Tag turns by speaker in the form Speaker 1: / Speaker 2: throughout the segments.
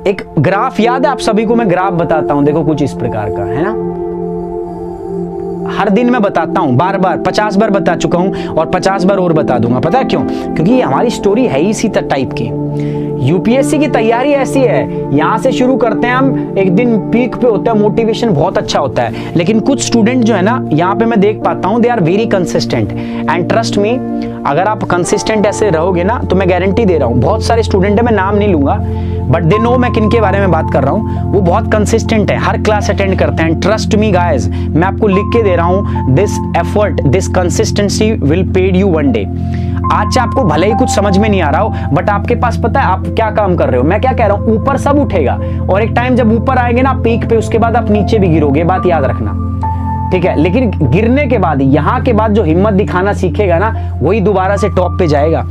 Speaker 1: एक ग्राफ याद है आप सभी को? मैं ग्राफ बताता हूं, देखो कुछ इस प्रकार का है ना। हर दिन मैं बताता हूं, बार बार 50 बार बता चुका हूं और 50 बार और बता दूंगा। पता है क्यों? क्योंकि हमारी स्टोरी है ही इसी टाइप की। यूपीएससी की तैयारी ऐसी है, यहां से शुरू करते हैं हम, एक दिन पीक पे होता है, मोटिवेशन बहुत अच्छा होता है, लेकिन कुछ स्टूडेंट जो है ना, यहाँ पे मैं देख पाता हूं, they are very consistent and trust me, अगर आप कंसिस्टेंट ऐसे रहोगे ना तो मैं गारंटी दे रहा हूं, बहुत सारे स्टूडेंट है, मैं नाम नहीं लूंगा बट दे नो मैं किन के बारे में बात कर रहा हूं, वो बहुत कंसिस्टेंट है, हर क्लास अटेंड करते हैं। ट्रस्ट मी गाइस, मैं आपको लिख के दे रहा हूं, this effort, this consistency will paid you one day. आज आपको भले ही कुछ समझ में नहीं आ रहा हो, बट आपके पास पता है आप क्या काम कर रहे हो। मैं क्या कह रहा हूं, ऊपर सब उठेगा और एक टाइम जब ऊपर आएंगे ना पीक पे, उसके बाद आप नीचे भी गिरोगे, बात याद रखना, ठीक है। लेकिन गिरने के बाद, यहां के बाद जो हिम्मत दिखाना सीखेगा ना, वही दोबारा से टॉप पे जाएगा।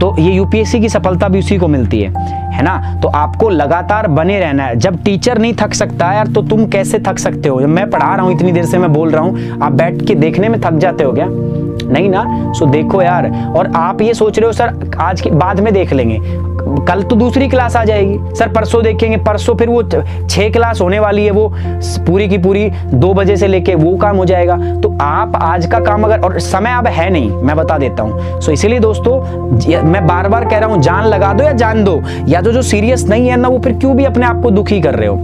Speaker 1: तो ये यूपीएससी की सफलता भी उसी को मिलती है ना। तो आपको लगातार बने रहना है। जब टीचर नहीं थक सकता यार, तो तुम कैसे थक सकते हो? जब मैं पढ़ा रहा हूं, इतनी देर से मैं बोल रहा हूं, आप बैठ के देखने में थक जाते हो क्या? नहीं ना। सो देखो यार, और आप ये सोच रहे हो सर आज के बाद में देख लेंगे, कल तो दूसरी क्लास आ जाएगी, सर परसों देखेंगे, परसों फिर वो 6 क्लास होने वाली है, वो पूरी की पूरी 2 बजे से लेके वो काम हो जाएगा। तो आप आज का काम अगर, और समय अब है नहीं, मैं बता देता हूं। सो इसीलिए दोस्तों मैं बार बार कह रहा हूं, जान लगा दो या जान दो, या तो जो सीरियस नहीं है ना, वो फिर क्यों भी अपने आप को दुखी कर रहे हो?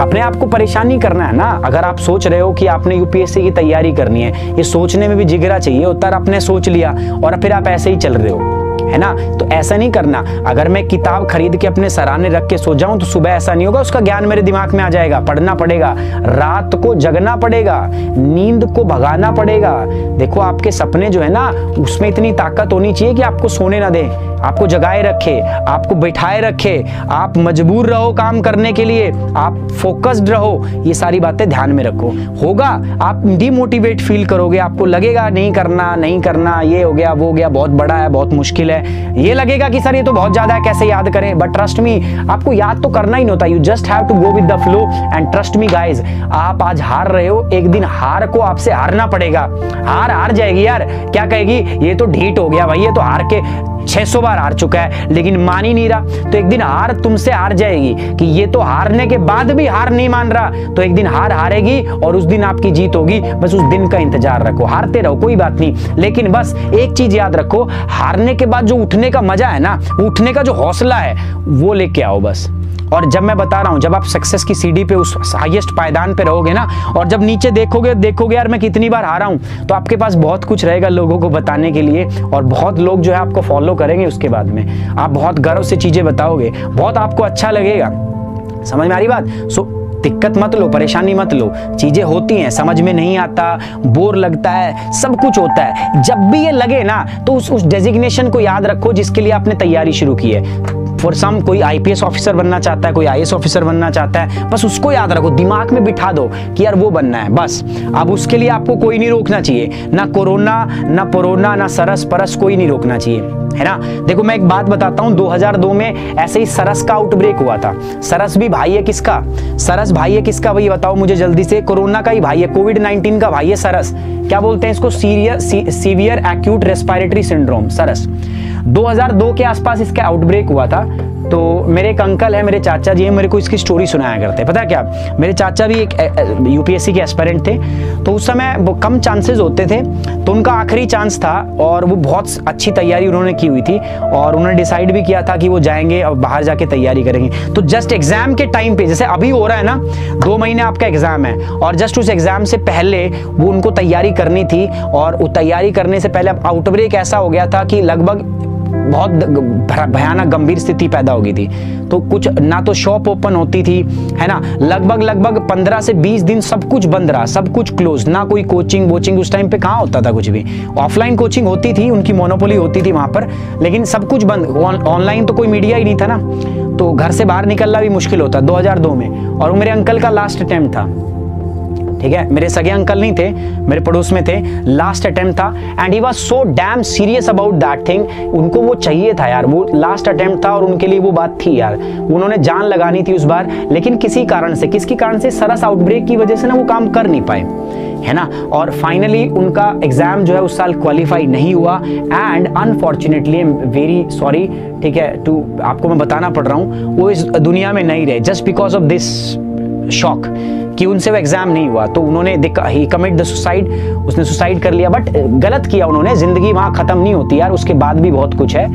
Speaker 1: अपने आप को परेशान नहीं करना है ना। अगर आप सोच रहे हो कि आपने यूपीएससी की तैयारी करनी है, ये सोचने में भी जिगरा चाहिए होता है। आपने सोच लिया और फिर आप ऐसे ही चल रहे हो, है ना। तो ऐसा नहीं करना। अगर मैं किताब खरीद के अपने सराहने रख के सो जाऊं तो सुबह ऐसा नहीं होगा, उसका ज्ञान मेरे दिमाग में आ जाएगा। पढ़ना पड़ेगा, रात को जगना पड़ेगा, नींद को भगाना पड़ेगा। देखो आपके सपने जो है ना, उसमें इतनी ताकत होनी चाहिए कि आपको सोने ना दे, आपको जगाए रखे, आपको बैठाए रखे, आप मजबूर रहो काम करने के लिए, आप फोकस्ड रहो। ये सारी बातें ध्यान में रखो। होगा आप डिमोटिवेट फील करोगे, आपको लगेगा नहीं करना नहीं करना, ये हो गया वो हो गया, बहुत बड़ा है, बहुत मुश्किल है, ये लगेगा कि सर ये तो बहुत ज्यादा है, कैसे याद करें। बट ट्रस्ट मी, आपको याद तो करना ही नहीं होता, you just have to go with the flow and trust me guys. आप आज हार रहे हो, एक दिन हार को आपसे हारना पड़ेगा। हार जाएगी यार, क्या कहेगी, ये तो ढीठ हो गया भाई, ये तो हार के 600 बार हार चुका है, लेकिन मान ही नहीं रहा। तो एक दिन हार तुमसे हार जाएगी कि ये तो हारने के बाद भी हार नहीं मान रहा, तो एक दिन हार हारेगी और उस दिन आपकी जीत होगी। बस उस दिन का इंतजार रखो, हारते रहो कोई बात नहीं, लेकिन बस एक चीज याद रखो, हारने के बाद जो उठने का मजा है ना, उठने का जो हौसला है, वो लेके आओ बस। और जब मैं बता रहा हूं, जब आप सक्सेस की सीढ़ी पे उस हाईएस्ट पायदान पे रहोगे ना, और जब नीचे देखोगे यार मैं कितनी बार हारा हूं, तो आपके पास बहुत कुछ रहेगा लोगों को बताने के लिए, और बहुत लोग जो है आपको फॉलो करेंगे। उसके बाद में आप बहुत गर्व से चीजें बताओगे, बहुत आपको अच्छा लगेगा। समझ में आ रही बात? सो दिक्कत मत लो, परेशानी मत लो, चीजें होती हैं, समझ में नहीं आता, बोर लगता है, सब कुछ होता है। जब भी ये लगे ना, तो उस डेजिग्नेशन को याद रखो जिसके लिए आपने तैयारी शुरू की है। फॉर सम कोई आईपीएस ऑफिसर बनना चाहता है, कोई आईएएस ऑफिसर बनना चाहता है, बस उसको याद रखो, दिमाग में बिठा दो कि यार वो बनना है बस। अब उसके लिए आपको कोई नहीं रोकना चाहिए, ना कोरोना ना पोरोना ना सरस परस, कोई नहीं रोकना चाहिए, है ना। देखो मैं एक बात बताता हूं, 2002 में ऐसे ही सरस का आउटब्रेक हुआ था। सरस भी भाई है किसका? सरस भाई है किसका भाई, बताओ मुझे जल्दी से। कोरोना का ही भाई है, कोविड-19 का भाई है सरस। क्या बोलते हैं इसको? सीवियर एक्यूट रेस्पिरेटरी सिंड्रोम, सरस। 2002 के आसपास इसका आउटब्रेक हुआ था। तो मेरे एक अंकल है, मेरे चाचा जी हैं, मेरे को इसकी स्टोरी सुनाया करते हैं। पता है क्या, मेरे चाचा भी एक यूपीएससी के एस्पिरेंट थे, तो उस समय कम चांसेस होते थे, तो उनका आखिरी चांस था और वो बहुत अच्छी तैयारी उन्होंने की हुई थी, और उन्होंने डिसाइड भी किया था कि वो जाएंगे और बाहर जाके तैयारी करेंगे। तो जस्ट एग्जाम के टाइम पे, जैसे अभी हो रहा है ना, 2 महीने आपका एग्जाम है, और जस्ट उस एग्जाम से पहले वो उनको तैयारी करनी थी, और वो तैयारी करने से पहले आउटब्रेक ऐसा हो गया था कि लगभग बहुत भयानक गंभीर स्थिति पैदा हो गई थी। तो कुछ ना तो शॉप ओपन होती थी, है ना, लगभग 15 से 20 दिन सब कुछ बंद रहा, सब कुछ क्लोज, ना कोई कोचिंग वोचिंग उस टाइम पे कहाँ होता था कुछ भी। ऑफलाइन कोचिंग होती थी, उनकी मोनोपोली होती थी वहां पर, लेकिन सब कुछ बंद। ऑनलाइन तो कोई मीडिया ही नहीं था ना, तो घर से बाहर निकलना भी मुश्किल होता 2002 में। और वो मेरे अंकल का लास्ट अटेम्प्ट था, ठीक है, मेरे सगे अंकल नहीं थे, मेरे पड़ोस में थे, लास्ट अटेम्प्ट था and he was so damn serious about that thing. उनको वो चाहिए था यार, वो लास्ट अटेम्प्ट था और उनके लिए वो बात थी यार, उन्होंने जान लगानी थी उस बार, लेकिन किसी कारण से, किसकी कारण से, सरस आउटब्रेक की वजह से ना वो काम कर नहीं पाए, है ना। और फाइनली उनका एग्जाम जो है उस साल क्वालिफाई नहीं हुआ and unfortunately, I am very sorry, ठीक है, आपको मैं बताना पड़ रहा हूँ, वो इस दुनिया में नहीं रहे just because of this shock कि उनसे वो एग्जाम नहीं हुआ। तो उन्होंने ही कमिट द सुसाइड, उसने सुसाइड कर लिया, बट गलत किया उन्होंने, जिंदगी वहां खत्म नहीं होती यार, उसके बाद भी बहुत कुछ है।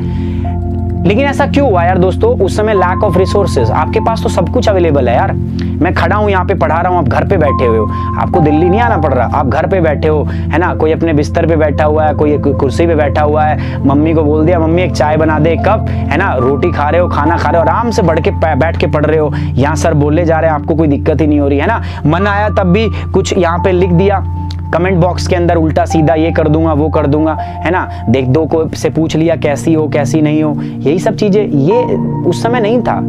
Speaker 1: लेकिन ऐसा क्यों हुआ यार दोस्तों, उस समय लैक ऑफ रिसोर्सेज, आपके पास तो सब कुछ अवेलेबल है यार, मैं खड़ा हूं यहाँ पे पढ़ा रहा हूं, आप घर पे बैठे हुए हो, आपको दिल्ली नहीं आना पड़ रहा, आप घर पे बैठे हो, है ना, कोई अपने बिस्तर पे बैठा हुआ है, कोई कुर्सी पे बैठा हुआ है, मम्मी को बोल दिया मम्मी एक चाय बना दे, एक कप, है ना, रोटी खा रहे हो, खाना खा रहे हो, आराम से बैठ के पढ़ रहे हो, यहाँ सर बोले जा रहे हैं, आपको कोई दिक्कत ही नहीं हो रही, है ना, मन आया तब भी कुछ यहाँ पे लिख दिया कमेंट बॉक्स के अंदर उल्टा सीधा, ये कर दूंगा वो कर दूंगा, है ना, देख दो को से पूछ लिया कैसी हो कैसी नहीं हो, यही सब चीजें, ये उस समय नहीं था,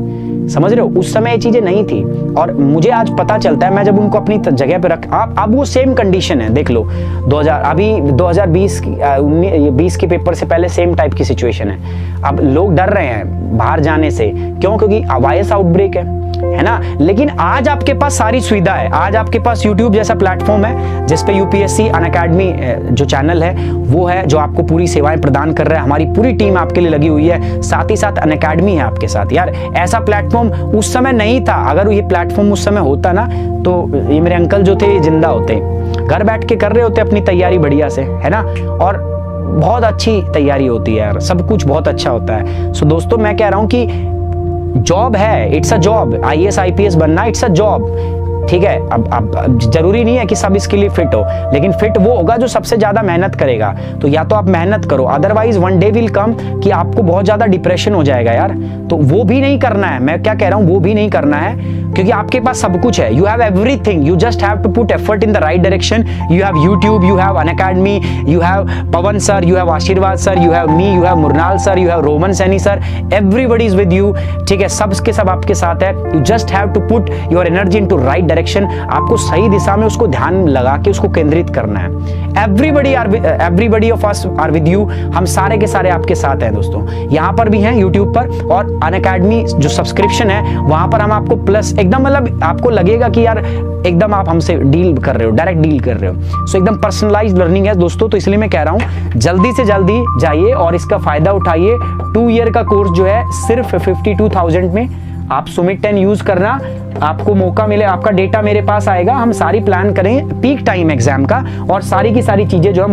Speaker 1: समझ रहे हो, उस समय ये चीजें नहीं थी। और मुझे आज पता चलता है, मैं जब उनको अपनी जगह पे रख, अब वो सेम कंडीशन है, देख लो 2020 के पेपर से पहले सेम टाइप की सिचुएशन है। अब लोग डर रहे हैं बाहर जाने से, क्यों, क्योंकि वायरस आउटब्रेक है ना। लेकिन आज आपके पास सारी सुविधा है, आज आपके पास YouTube जैसा प्लेटफॉर्म है जिसपे UPSC अनअकैडमी जो चैनल है वो है, जो आपको पूरी सेवाएं प्रदान कर रहा है, हमारी पूरी टीम आपके लिए लगी हुई है, साथ ही साथ अनअकैडमी है आपके साथ यार। ऐसा प्लेटफॉर्म उस समय नहीं था, अगर ये प्लेटफॉर्म उस समय होता ना तो ये मेरे अंकल जो थे ये जिंदा होते, घर बैठ के कर रहे होते अपनी तैयारी बढ़िया से, है ना, और बहुत अच्छी तैयारी होती है यार, सब कुछ बहुत अच्छा होता है। सो दोस्तों मैं कह रहा हूं कि जॉब है, it's a job, IAS IPS बनना इट्स अ जॉब, ठीक है। अब जरूरी नहीं है कि सब इसके लिए फिट हो, लेकिन फिट वो होगा जो सबसे ज्यादा मेहनत करेगा। तो या तो आप मेहनत करो, otherwise one day will come कि आपको बहुत ज्यादा डिप्रेशन हो जाएगा यार, तो वो भी नहीं करना है। मैं क्या कह रहा हूं, वो भी नहीं करना है, क्योंकि आपके पास सब कुछ है, you have everything, you just have to put effort in the right direction. You have YouTube, you have Unacademy, you have Pawan sir, you have Ashirwad sir, you have me, you have Mrunal sir, you have Roman Saini sir, everybody is with you, ठीक है, सब के सब आपके साथ है। You just have to put your energy into right direction, आपको सही दिशा में उसको ध्यान लगा के उसको केंद्रित करना है। Everybody of us are with you, हम सारे के सारे आपके साथ हैं दोस्तों, यहाँ पर भी हैं यूट्यूब पर, और अनअकैडमी जो सब्सक्रिप्शन है वहां पर हम आपको प्लस एकदम, मतलब आपको लगेगा कि यार एकदम आप हमसे डील कर रहे हो, डायरेक्ट डील कर रहे हो, सो एकदम पर्सनलाइज्ड लर्निंग है दोस्तों। तो इसलिए मैं कह रहा हूं जल्दी से जल्दी जाइए और इसका फायदा उठाइए। 2 ईयर का कोर्स जो है सिर्फ 52,000 में आप सुमित 10 यूज करना, आपको मौका मिले, आपका डेटा मेरे पास आएगा, हम सारी प्लान करें पीक टाइम एग्जाम का, और सारी की सारी चीजें जो हम